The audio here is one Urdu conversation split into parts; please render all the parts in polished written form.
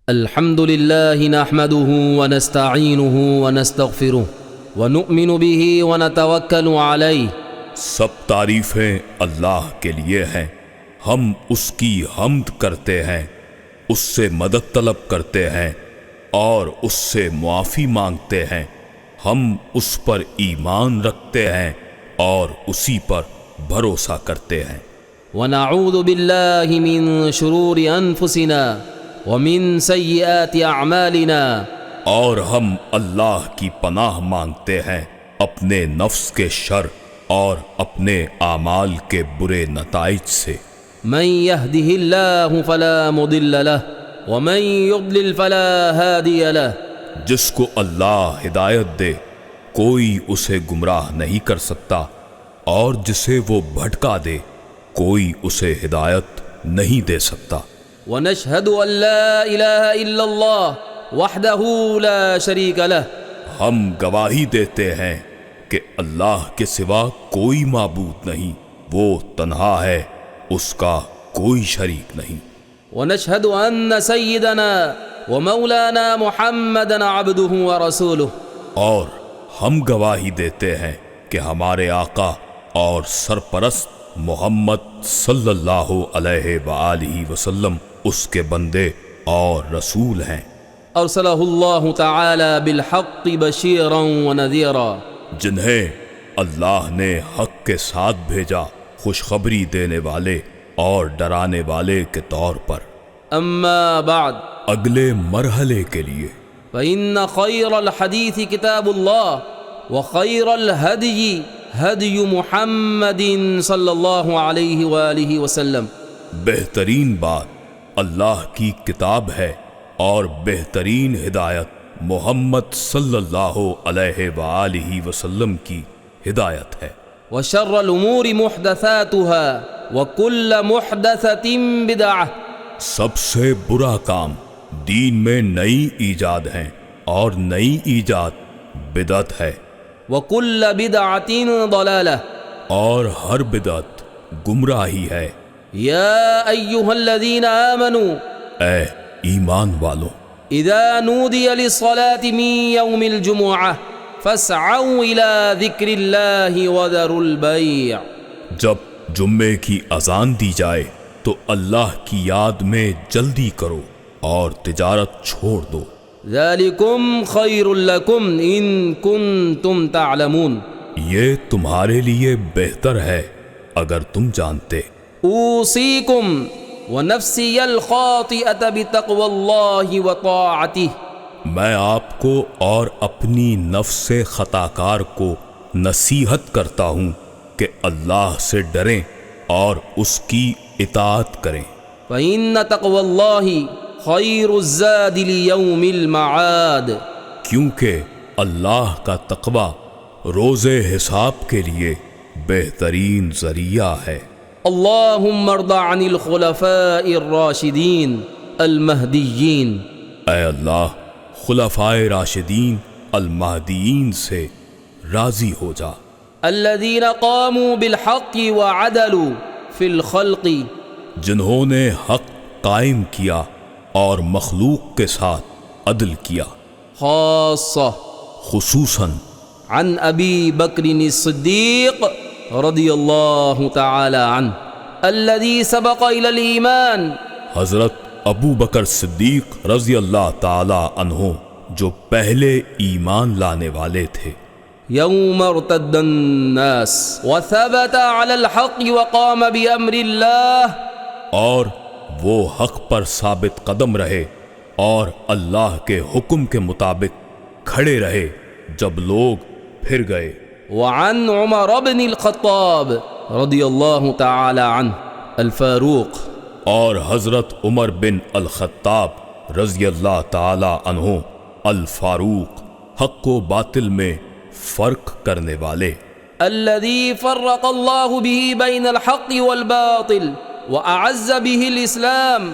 الحمد لله نحمده ونستعينه ونستغفره ونؤمن به ونتوكل عليه. سب تعریفیں اللہ کے لیے ہیں، ہم اس کی حمد کرتے ہیں، اس سے مدد طلب کرتے ہیں اور اس سے معافی مانگتے ہیں. ہم اس پر ایمان رکھتے ہیں اور اسی پر بھروسہ کرتے ہیں. ونعوذ بالله من شرور انفسنا ومن سیئات اعمالنا، اور ہم اللہ کی پناہ مانگتے ہیں اپنے نفس کے شر اور اپنے اعمال کے برے نتائج سے. من يهده الله فلا مضل له ومن يضلل فلا هادي له. جس کو اللہ ہدایت دے کوئی اسے گمراہ نہیں کر سکتا، اور جسے وہ بھٹکا دے کوئی اسے ہدایت نہیں دے سکتا. ونشهد ان لا اله الا الله وحده لا شريك له. ہم گواہی دیتے ہیں کہ اللہ کے سوا کوئی معبود نہیں، وہ تنہا ہے، اس کا کوئی شریک نہیں. ونشهد ان سيدنا ومولانا محمدا عبده ورسوله. اور ہم گواہی دیتے ہیں کہ ہمارے آقا اور سرپرست محمد صلی اللہ علیہ وآلہ وسلم اس کے بندے اور رسول ہیں. ارسلہ اللہ تعالی بالحق بشیرا ونذیرا. جنہیں اللہ نے حق کے ساتھ بھیجا خوشخبری دینے والے اور ڈرانے والے کے طور پر. اما بعد، اگلے مرحلے کے لیے فإن خیر الحدیث کتاب اللہ وخیر الہدی ہدی محمد صلی اللہ علیہ وآلہ وسلم. بہترین بات اللہ کی کتاب ہے اور بہترین ہدایت محمد صلی اللہ علیہ وآلہ وسلم کی ہدایت ہے. وشر الامور محدثاتها وكل محدثة بدعة. سب سے برا کام دین میں نئی ایجاد ہیں اور نئی ایجاد بدعت ہے. وكل بدعة ضلالة. اور ہر بدعت گمراہی ہے. یا ایھا الذین آمنوا، اے ایمان والو، اذا نودی للصلاة من یوم الجمعة فاسعوا الى ذکر اللہ وذروا البیع. جب جمعے کی اذان دی جائے تو اللہ کی یاد میں جلدی کرو اور تجارت چھوڑ دو. ذالکم خیر لکم ان کنتم تعلمون. یہ تمہارے لیے بہتر ہے اگر تم جانتے. اوصیکم ونفسی الخاطئة بتقوی اللہ وطاعتہ. میں آپ کو اور اپنی نفس خطا کار کو نصیحت کرتا ہوں کہ اللہ سے ڈریں اور اس کی اطاعت کریں. فإن تقوی اللہ خیر الزاد لیوم المعاد. کیونکہ اللہ کا تقوی روز حساب کے لیے بہترین ذریعہ ہے. اللہم ارض عن الخلفاء الراشدین المہدیین. اے اللہ خلفائے راشدین المہدیین سے راضی ہو جا. الذین قاموا بالحق وعدلوا فی الخلق. جنہوں نے حق قائم کیا اور مخلوق کے ساتھ عدل کیا. خاصہ خصوصاً عن ابی بکر الصدیق رضی اللہ تعالی عنہ الذي سبق الى الایمان. حضرت ابو بکر صدیق رضی اللہ تعالی عنہ جو پہلے ایمان لانے والے تھے. یوم ارتد الناس وثبت على الحق وقام بامر اللہ. اور وہ حق پر ثابت قدم رہے اور اللہ کے حکم کے مطابق کھڑے رہے جب لوگ پھر گئے. وعن عمر بن الخطاب رضی اللہ تعالی عنہ الفاروق. اور حضرت عمر بن الخطاب رضی اللہ تعالی عنہ الفاروق، حق و باطل میں فرق کرنے والے. الذي فرق اللہ به بین الحق والباطل واعز به الاسلام.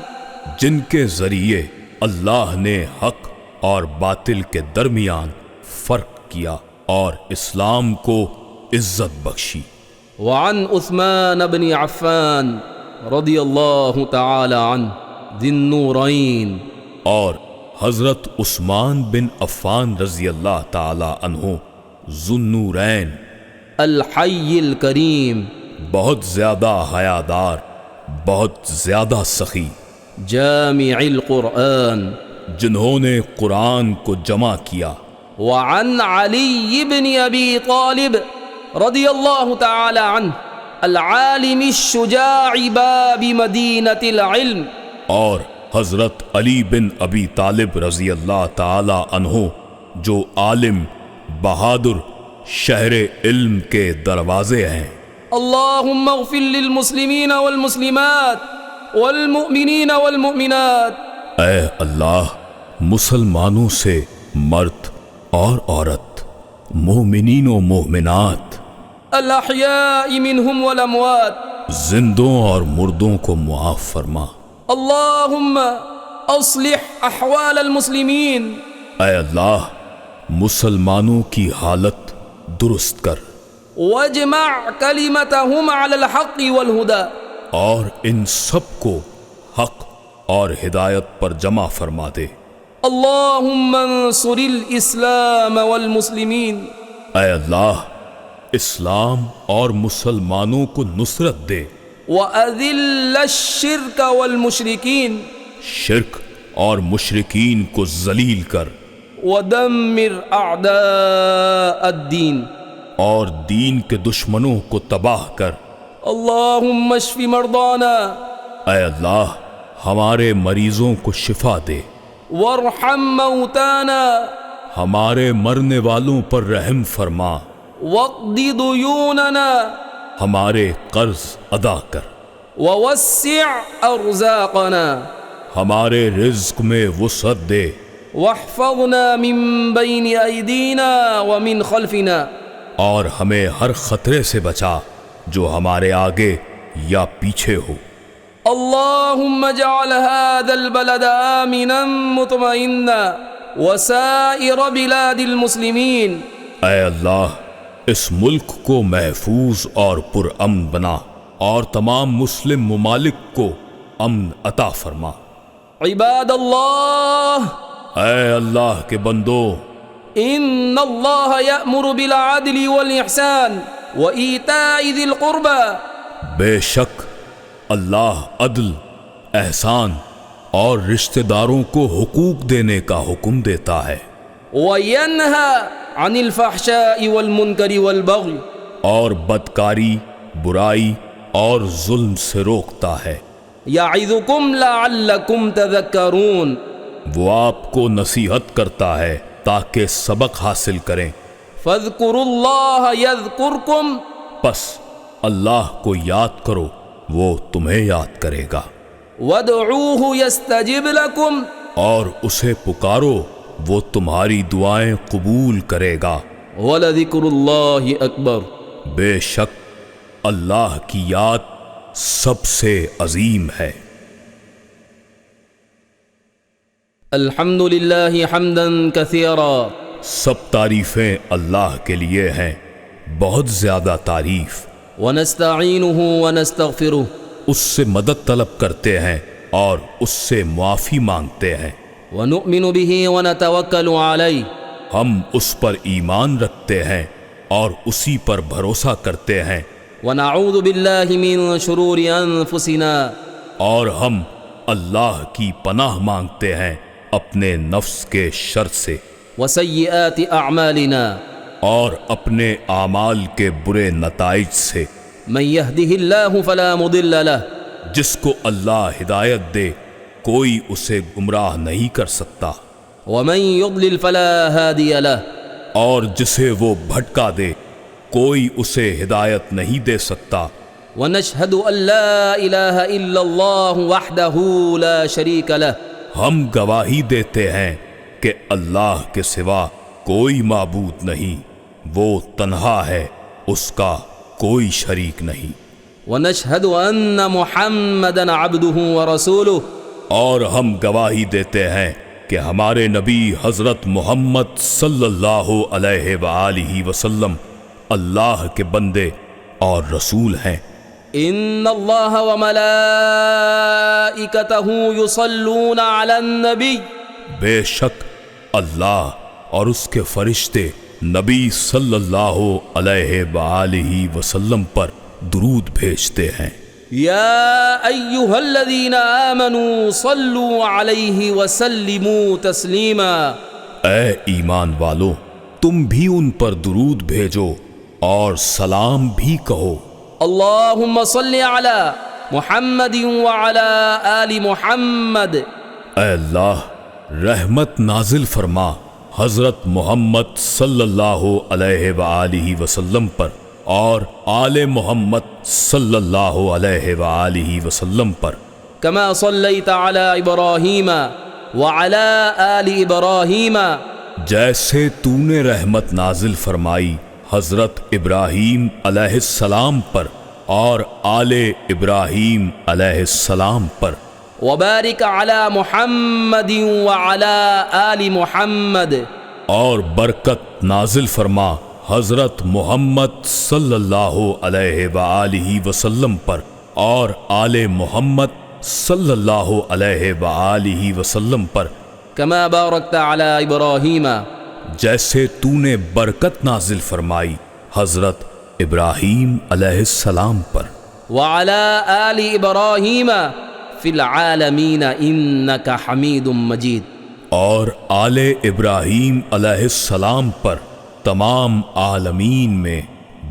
جن کے ذریعے اللہ نے حق اور باطل کے درمیان فرق کیا اور اسلام کو عزت بخشی. وعن عثمان بن عفان رضی اللہ تعالی عنہ ذی النورین. اور حضرت عثمان بن عفان رضی اللہ تعالی عنہ ذوالنورین الحی الکریم بہت زیادہ حیادار، بہت زیادہ سخی، جامع القرآن جنہوں نے قرآن کو جمع کیا۔ وعن علی بن ابی طالب رضی اللہ تعالی عنہ العالم الشجاع باب مدینۃ العلم، اور حضرت علی بن ابی طالب رضی اللہ تعالی عنہ جو عالم بہادر شہر علم کے دروازے ہیں۔ اللہم اغفر للمسلمین والمسلمات والمؤمنین والمؤمنات، اے اللہ مسلمانوں سے مرد اور عورت، مومنین و مومنات، الاحیاء منہم والاموات، زندوں اور مردوں کو معاف فرما۔ اللہم اصلح احوال المسلمین، اے اللہ مسلمانوں کی حالت درست کر، واجمع کلمتہم علی الحق والہدى، اور ان سب کو حق اور ہدایت پر جمع فرما دے۔ اللہم انصر الاسلام والمسلمین، اے اللہ اسلام اور مسلمانوں کو نصرت دے، وأذل الشرک والمشرکین، شرک اور مشرکین کو ذلیل کر، ودمر اعداء الدین، اور دین کے دشمنوں کو تباہ کر۔ اللہم اشف مرضانا، اے اللہ ہمارے مریضوں کو شفا دے، وارحم موتانا، ہمارے مرنے والوں پر رحم فرما، واقض دیوننا، ہمارے قرض ادا کر، ووسع ارزاقنا، ہمارے رزق میں وسعت دے، واحفظنا من بین ایدینا ومن خلفنا، اور ہمیں ہر خطرے سے بچا جو ہمارے آگے یا پیچھے ہو۔ اللہم اجعل هذا البلد آمنا مطمئنا وسائر بلاد المسلمین، اے اللہ اس ملک کو محفوظ اور پرامن بنا، اور تمام مسلم ممالک کو امن عطا فرما۔ عباد اللہ، اے اللہ کے بندو، ان اللہ یأمر بالعدل والاحسان وایتاء ذی القربى، بے شک اللہ عدل، احسان اور رشتہ داروں کو حقوق دینے کا حکم دیتا ہے، وینہى عن الفحشاء والمنکر والبغی، اور بدکاری، برائی اور ظلم سے روکتا ہے۔ یعظکم لعلکم تذکرون، وہ آپ کو نصیحت کرتا ہے تاکہ سبق حاصل کریں۔ فاذکروا اللہ یذکرکم، پس اللہ کو یاد کرو، وہ تمہیں یاد کرے گا، وادعوہ یستجب لکم، اور اسے پکارو وہ تمہاری دعائیں قبول کرے گا۔ ولذکر اللہ اکبر، بے شک اللہ کی یاد سب سے عظیم ہے۔ الحمد للہ حمدا کثیرا، سب تعریفیں اللہ کے لیے ہیں، بہت زیادہ تعریف۔ ونستعینہ ونستغفرہ، اس سے مدد طلب کرتے ہیں اور اس سے معافی مانگتے ہیں۔ ونؤمن به ونتوکل علیہ، ہم اس پر ایمان رکھتے ہیں اور اسی پر بھروسہ کرتے ہیں۔ ونعوذ باللہ من شرور انفسنا، اور ہم اللہ کی پناہ مانگتے ہیں اپنے نفس کے شر سے، وسیئات اعمالنا، اور اپنے اعمال کے برے نتائج سے۔ من یہدہ اللہ فلا مضل لہ، جس کو اللہ ہدایت دے کوئی اسے گمراہ نہیں کر سکتا، ومن یضلل فلا ہادی لہ، اور جسے وہ بھٹکا دے کوئی اسے ہدایت نہیں دے سکتا۔ ونشہد ان لا الہ الا اللہ وحدہ لا شریک لہ، ہم گواہی دیتے ہیں کہ اللہ کے سوا کوئی معبود نہیں، وہ تنہا ہے، اس کا کوئی شریک نہیں۔ ونشہد ان محمدا عبدہ ورسولہ، اور ہم گواہی دیتے ہیں کہ ہمارے نبی حضرت محمد صلی اللہ علیہ وآلہ وسلم اللہ کے بندے اور رسول ہیں۔ ان اللہ وملائکتہ یصلون علی النبی، بے شک اللہ اور اس کے فرشتے نبی صلی اللہ علیہ وآلہ وسلم پر درود بھیجتے ہیں۔ یا ایہا الذین آمنوا صلوا علیہ وسلموا تسلیما، اے ایمان والو تم بھی ان پر درود بھیجو اور سلام بھی کہو۔ اللہم صلی علی محمد وعلی آل محمد، اے اللہ رحمت نازل فرما حضرت محمد صلی اللہ علیہ وآلہ وسلم پر اور آل محمد صلی اللہ علیہ وآلہ وسلم پر، کما صلیت علی ابراہیم وعلی آل ابراہیم، جیسے تو نے رحمت نازل فرمائی حضرت ابراہیم علیہ السلام پر اور آل ابراہیم علیہ السلام پر، وبارک علی محمد وعلی آل محمد، اور برکت نازل فرما حضرت محمد صلی اللہ علیہ وآلہ وسلم پر اور آل محمد صلی اللہ علیہ وآلہ وسلم پر، کما بارکت علی ابراہیم، جیسے تو نے برکت نازل فرمائی حضرت ابراہیم علیہ السلام پر، وعلی آل ابراہیم فی العالمین انک حمید مجید، اور آل ابراہیم علیہ السلام پر تمام عالمین میں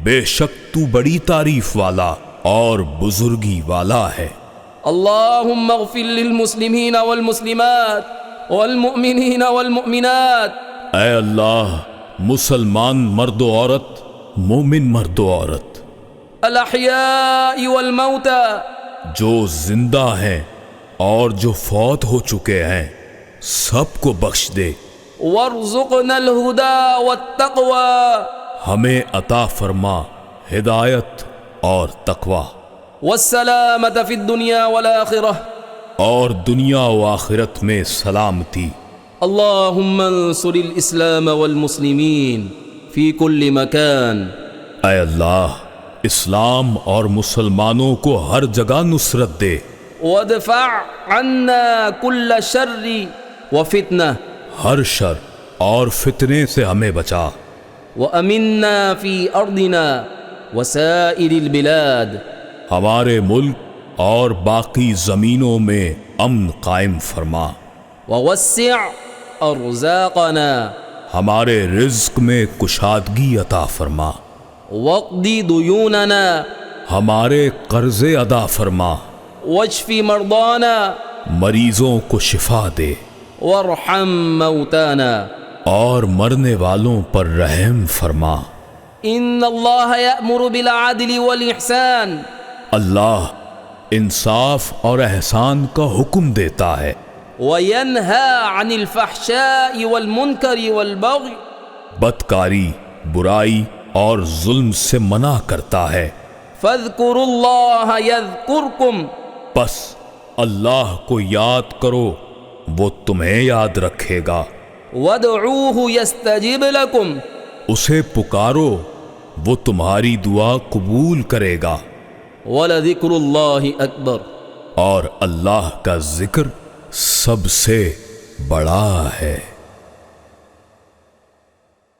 بے شک تو بڑی تعریف والا اور بزرگی والا ہے۔ اللہم اغفر للمسلمین والمسلمات والمؤمنین والمؤمنات، اے اللہ مسلمان مرد و عورت، مومن مرد و عورت، الاحیاء والموتى، جو زندہ ہیں اور جو فوت ہو چکے ہیں، سب کو بخش دے۔ وارزقنا الہدى والتقوى، ہمیں عطا فرما ہدایت اور تقوی، والسلامة فی الدنیا والآخرہ، اور دنیا و آخرت میں سلامتی۔ اللہم انصر الاسلام والمسلمین فی کل مکان، اے اللہ اسلام اور مسلمانوں کو ہر جگہ نصرت دے، وادفع عنا کل شر وفتنہ، ہر شر اور فتنے سے ہمیں بچا، وامنا فی ارضنا وسائر البلاد، ہمارے ملک اور باقی زمینوں میں امن قائم فرما، ووسع ارزاقنا، ہمارے رزق میں کشادگی عطا فرما، واقضی دیوننا، ہمارے قرضے ادا فرما، واشفی مرضانا، مریضوں کو شفا دے، وارحم موتانا، اور مرنے والوں پر رحم فرما۔ ان اللہ یأمر بالعدل والاحسان، اللہ انصاف اور احسان کا حکم دیتا ہے، وینہی عن الفحشاء والمنکر والبغی، بدکاری، برائی اور ظلم سے منع کرتا ہے، فاذکروا اللہ یذکرکم، پس اللہ کو یاد کرو وہ تمہیں یاد رکھے گا، وادعوہ یستجب لکم، اسے پکارو وہ تمہاری دعا قبول کرے گا، ولذکر اللہ اکبر، اور اللہ کا ذکر سب سے بڑا ہے۔